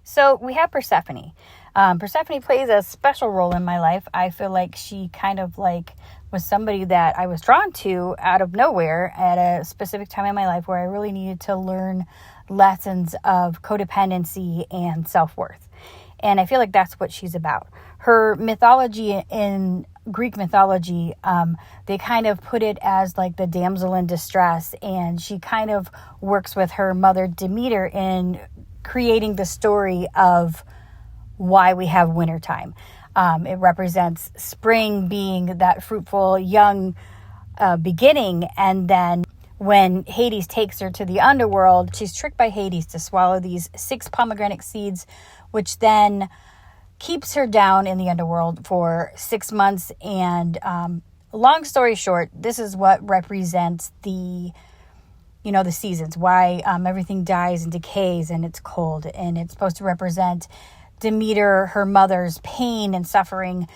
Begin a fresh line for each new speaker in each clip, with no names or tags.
So we have Persephone. Persephone plays a special role in my life. I feel like she kind of like was somebody that I was drawn to out of nowhere at a specific time in my life where I really needed to learn lessons of codependency and self-worth. And I feel like that's what she's about. Her mythology in Greek mythology, they kind of put it as like the damsel in distress, and she kind of works with her mother Demeter in creating the story of why we have wintertime. It represents spring being that fruitful young beginning, and then when Hades takes her to the underworld, she's tricked by Hades to swallow these 6 pomegranate seeds, which then keeps her down in the underworld for 6 months. And long story short, this is what represents the seasons, why everything dies and decays and it's cold. And it's supposed to represent Demeter, her mother's pain and suffering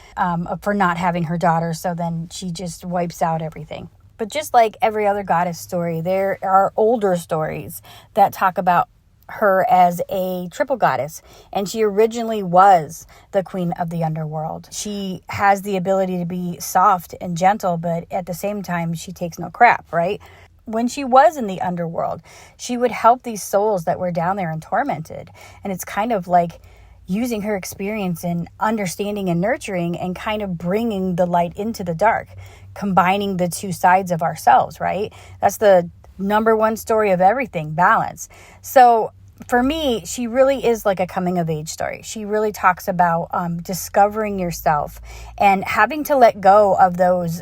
for not having her daughter. So then she just wipes out everything. But just like every other goddess story, there are older stories that talk about her as a triple goddess, and she originally was the queen of the underworld. She has the ability to be soft and gentle, but at the same time she takes no crap, right? When she was in the underworld, she would help these souls that were down there and tormented, and it's kind of like using her experience in understanding and nurturing and kind of bringing the light into the dark, combining the two sides of ourselves, right? That's the number one story of everything, balance. So for me, she really is like a coming of age story. She really talks about discovering yourself and having to let go of those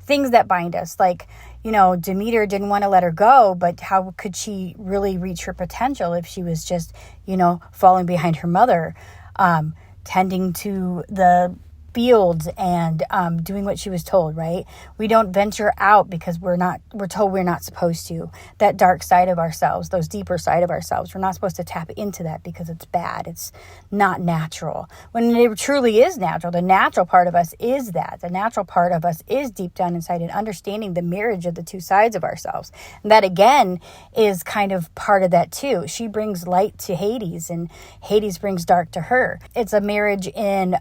things that bind us. Like, Demeter didn't want to let her go, but how could she really reach her potential if she was just, falling behind her mother, tending to the fields and doing what she was told, right? We don't venture out because we're told we're not supposed to. That dark side of ourselves, those deeper side of ourselves, we're not supposed to tap into that because it's bad. It's not natural. When it truly is natural, the natural part of us is that. The natural part of us is deep down inside and understanding the marriage of the two sides of ourselves. And that again is kind of part of that too. She brings light to Hades and Hades brings dark to her. It's a marriage in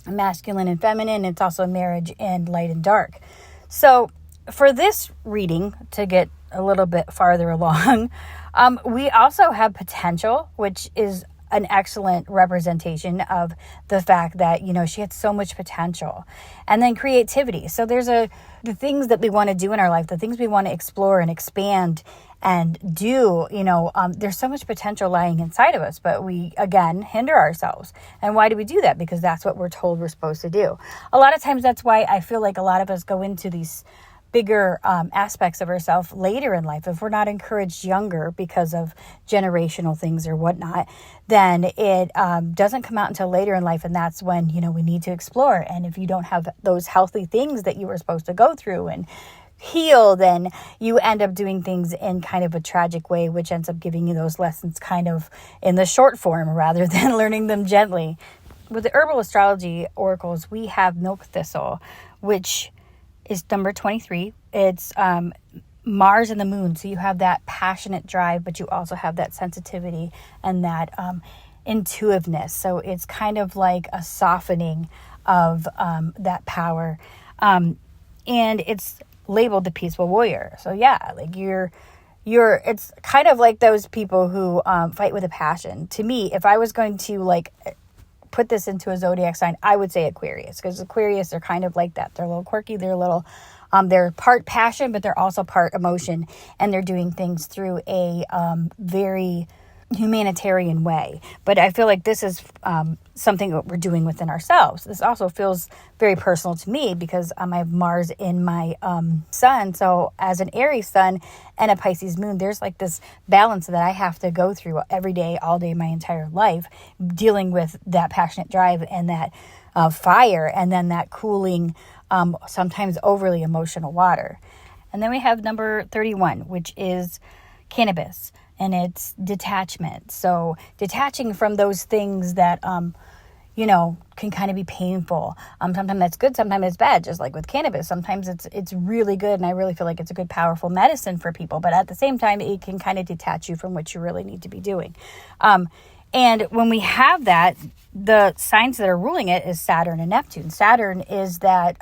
masculine and feminine. It's also a marriage in light and dark. So for this reading, to get a little bit farther along, we also have potential, which is an excellent representation of the fact that, she had so much potential. And then creativity. So there's the things that we want to do in our life, the things we want to explore and expand and do, there's so much potential lying inside of us, but we, again, hinder ourselves. And why do we do that? Because that's what we're told we're supposed to do. A lot of times that's why I feel like a lot of us go into these bigger aspects of ourselves later in life. If we're not encouraged younger because of generational things or whatnot, then it doesn't come out until later in life. And that's when, we need to explore. And if you don't have those healthy things that you were supposed to go through and heal, then you end up doing things in kind of a tragic way, which ends up giving you those lessons kind of in the short form rather than learning them gently. With the Herbal Astrology oracles, we have Milk Thistle, which is number 23. It's Mars and the moon. So you have that passionate drive, but you also have that sensitivity and that intuitiveness. So it's kind of like a softening of that power. And it's labeled the peaceful warrior. So yeah, like it's kind of like those people who fight with a passion. To me, if I was going to put this into a zodiac sign, I would say Aquarius, because Aquarius are kind of like that. They're a little quirky. They're a little, they're part passion, but they're also part emotion, and they're doing things through a very humanitarian way. But I feel like this is something that we're doing within ourselves. This also feels very personal to me because I have Mars in my sun. So as an Aries sun and a Pisces moon, there's like this balance that I have to go through every day, all day, my entire life, dealing with that passionate drive and that fire, and then that cooling, sometimes overly emotional water. And then we have number 31, which is cannabis. And it's detachment. So detaching from those things that, can kind of be painful. Sometimes that's good. Sometimes it's bad. Just like with cannabis, sometimes it's really good. And I really feel like it's a good, powerful medicine for people. But at the same time, it can kind of detach you from what you really need to be doing. And when we have that, the signs that are ruling it is Saturn and Neptune. Saturn is that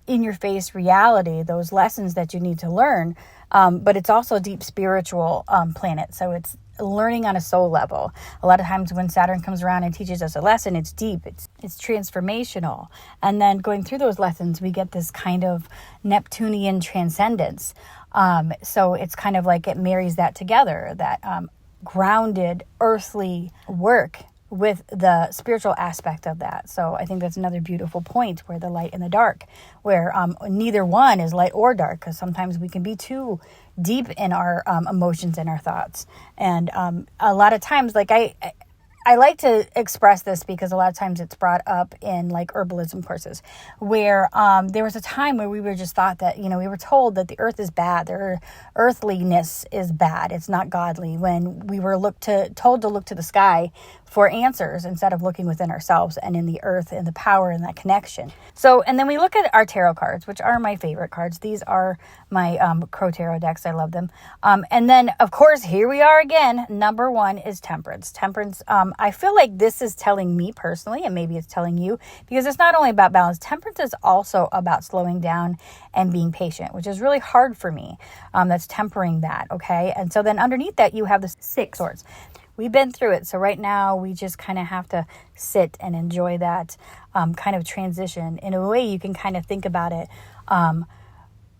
in your face reality, those lessons that you need to learn. But it's also a deep spiritual planet. So it's learning on a soul level. A lot of times when Saturn comes around and teaches us a lesson, it's deep, it's transformational. And then going through those lessons, we get this kind of Neptunian transcendence. So it's kind of like it marries that together, that grounded earthly work with the spiritual aspect of that. So I think that's another beautiful point, where the light and the dark, where neither one is light or dark, because sometimes we can be too deep in our emotions and our thoughts. And a lot of times, like I like to express this because a lot of times it's brought up in like herbalism courses, where there was a time where we were just thought that, we were told that the earth is bad, their earthliness is bad, it's not godly, when we were told to look to the sky for answers instead of looking within ourselves and in the earth and the power and that connection. So, and then we look at our tarot cards, which are my favorite cards. These are my Crow Tarot decks. I love them. And then, of course, here we are again. Number one is Temperance. Temperance, I feel like this is telling me personally, and maybe it's telling you, because it's not only about balance. Temperance is also about slowing down and being patient, which is really hard for me. That's tempering that, okay? And so then underneath that, you have the Six Swords. We've been through it. So right now we just kind of have to sit and enjoy that kind of transition. In a way, you can kind of think about it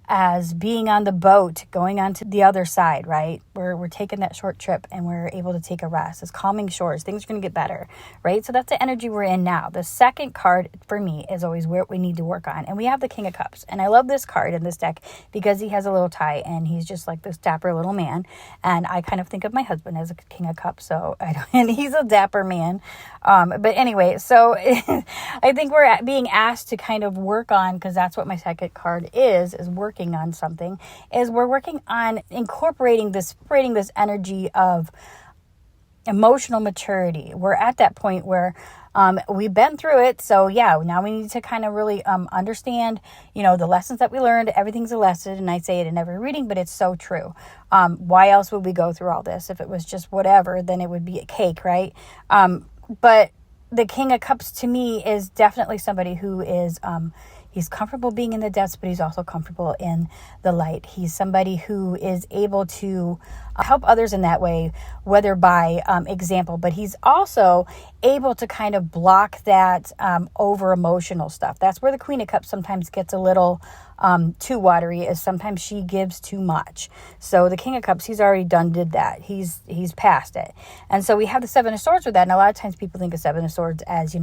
as being on the boat, going on to the other side, right? We're taking that short trip and we're able to take a rest. It's calming shores. Things are going to get better, right? So that's the energy we're in now. The second card for me is always where we need to work on. And we have the King of Cups. And I love this card in this deck because he has a little tie and he's just like this dapper little man. And I kind of think of my husband as a King of Cups. So and he's a dapper man. But anyway, so I think we're being asked to kind of work on, because that's what my second card is working on something, is we're working on incorporating this energy of emotional maturity. We're at that point where we've been through it. So yeah, now we need to kind of really understand, the lessons that we learned. Everything's a lesson, and I say it in every reading, but it's so true. Why else would we go through all this? If it was just whatever, then it would be a cake, right? But the King of Cups to me is definitely somebody who is he's comfortable being in the depths, but he's also comfortable in the light. He's somebody who is able to help others in that way, whether by example, but he's also able to kind of block that over emotional stuff. That's where the Queen of Cups sometimes gets a little too watery, is sometimes she gives too much. So the King of Cups, he's already did that. He's past it. And so we have the Seven of Swords with that. And a lot of times people think of Seven of Swords as,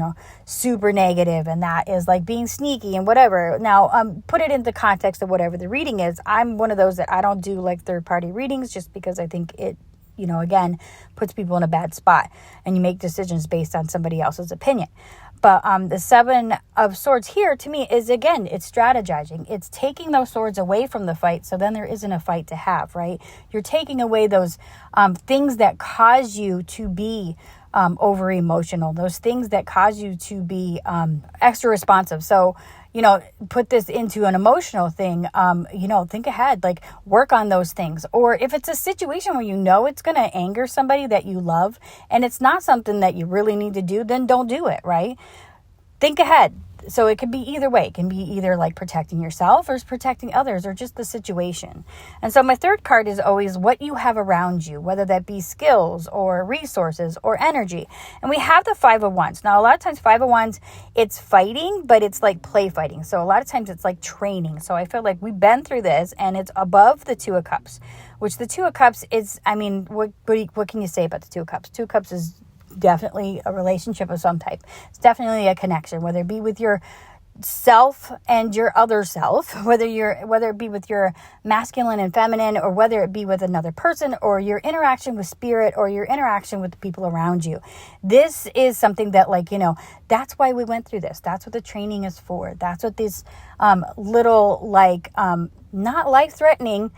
super negative, and that is like being sneaky and whatever. Now, put it into context of whatever the reading is. I'm one of those that I don't do like third-party readings, just because I think it, again, puts people in a bad spot, and you make decisions based on somebody else's opinion. But the Seven of Swords here, to me, is, again, it's strategizing. It's taking those swords away from the fight, so then there isn't a fight to have, right? You're taking away those things that cause you to be over emotional, those things that cause you to be extra responsive. So, put this into an emotional thing, think ahead, like work on those things. Or if it's a situation where it's going to anger somebody that you love and it's not something that you really need to do, then don't do it, right? Think ahead. So it could be either way. It can be either like protecting yourself or protecting others, or just the situation. And so my third card is always what you have around you, whether that be skills or resources or energy. And we have the Five of Wands. Now, a lot of times Five of Wands, it's fighting, but it's like play fighting. So a lot of times it's like training. So I feel like we've been through this, and it's above the Two of Cups, which the Two of Cups is, what can you say about the Two of Cups? Two of Cups is definitely a relationship of some type. It's definitely a connection, whether it be with your self and your other self, whether it be with your masculine and feminine, or whether it be with another person, or your interaction with spirit, or your interaction with the people around you. This is something that, that's why we went through this. That's what the training is for. That's what these little not life-threatening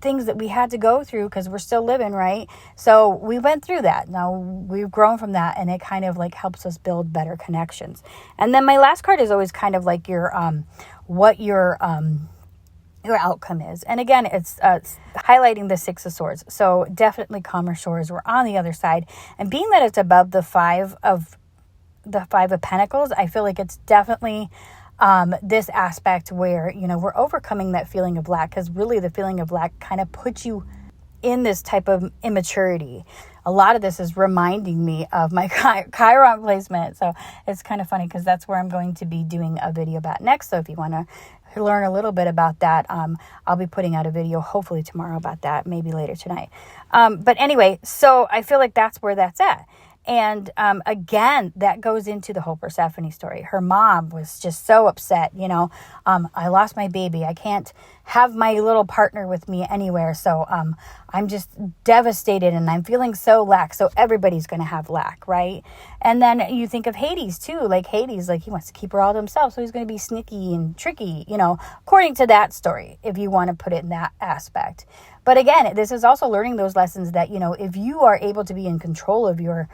things that we had to go through, because we're still living, right? So we went through that. Now we've grown from that, and it kind of helps us build better connections. And then my last card is always kind of like your what your your outcome is. And again, it's highlighting the Six of Swords. So definitely calmer shores. We're on the other side. And being that it's above the Five of Pentacles, I feel like it's definitely this aspect where, we're overcoming that feeling of lack, because really the feeling of lack kind of puts you in this type of immaturity. A lot of this is reminding me of my Chiron placement. So it's kind of funny because that's where I'm going to be doing a video about next. So if you want to learn a little bit about that, I'll be putting out a video hopefully tomorrow about that, maybe later tonight. But anyway, so I feel like that's where that's at. And again, that goes into the whole Persephone story. Her mom was just so upset, I lost my baby. I can't have my little partner with me anywhere. So I'm just devastated and I'm feeling so lack. So everybody's going to have lack, right? And then you think of Hades too. Like Hades, he wants to keep her all to himself. So he's going to be sneaky and tricky, according to that story, if you want to put it in that aspect. But again, this is also learning those lessons that, if you are able to be in control of your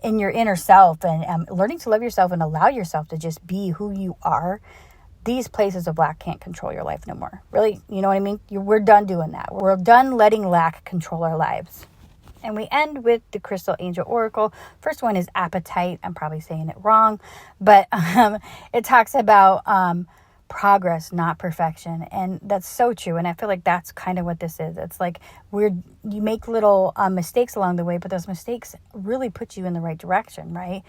inner self and learning to love yourself and allow yourself to just be who you are, these places of lack can't control your life no more. Really, you know what I mean? We're done doing that. We're done letting lack control our lives. And we end with the Crystal Angel Oracle. First one is appetite. I'm probably saying it wrong, but it talks about progress, not perfection. And that's so true. And I feel like that's kind of what this is. It's like you make little mistakes along the way, but those mistakes really put you in the right direction, right?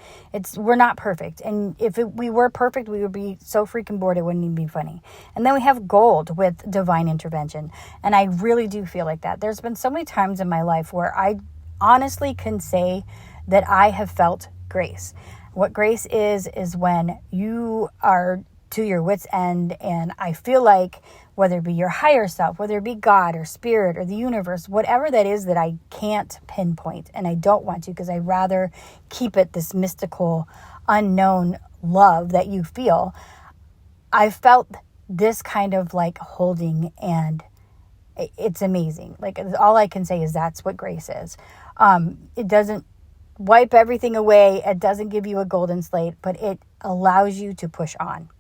We're not perfect. And if we were perfect, we would be so freaking bored, it wouldn't even be funny. And then we have gold with divine intervention. And I really do feel like that. There's been so many times in my life where I honestly can say that I have felt grace. What grace is when you are to your wit's end, and I feel like whether it be your higher self, whether it be God or spirit or the universe, whatever that is that I can't pinpoint, and I don't want to, because I rather keep it this mystical, unknown love that you feel. I felt this kind of holding, and it's amazing. All I can say is that's what grace is. It doesn't wipe everything away. It doesn't give you a golden slate, but it allows you to push on.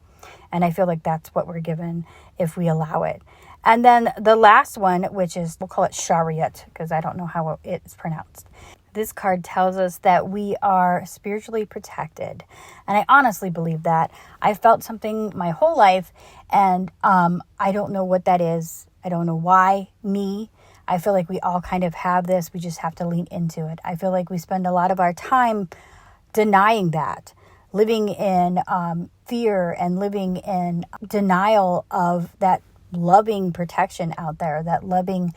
And I feel like that's what we're given if we allow it. And then the last one, which is, we'll call it Chariot, because I don't know how it's pronounced. This card tells us that we are spiritually protected. And I honestly believe that. I felt something my whole life, and I don't know what that is. I don't know why me. I feel like we all kind of have this. We just have to lean into it. I feel like we spend a lot of our time denying that, living in fear and living in denial of that loving protection out there, that loving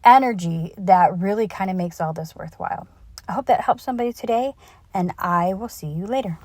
energy that really kind of makes all this worthwhile. I hope that helps somebody today, and I will see you later.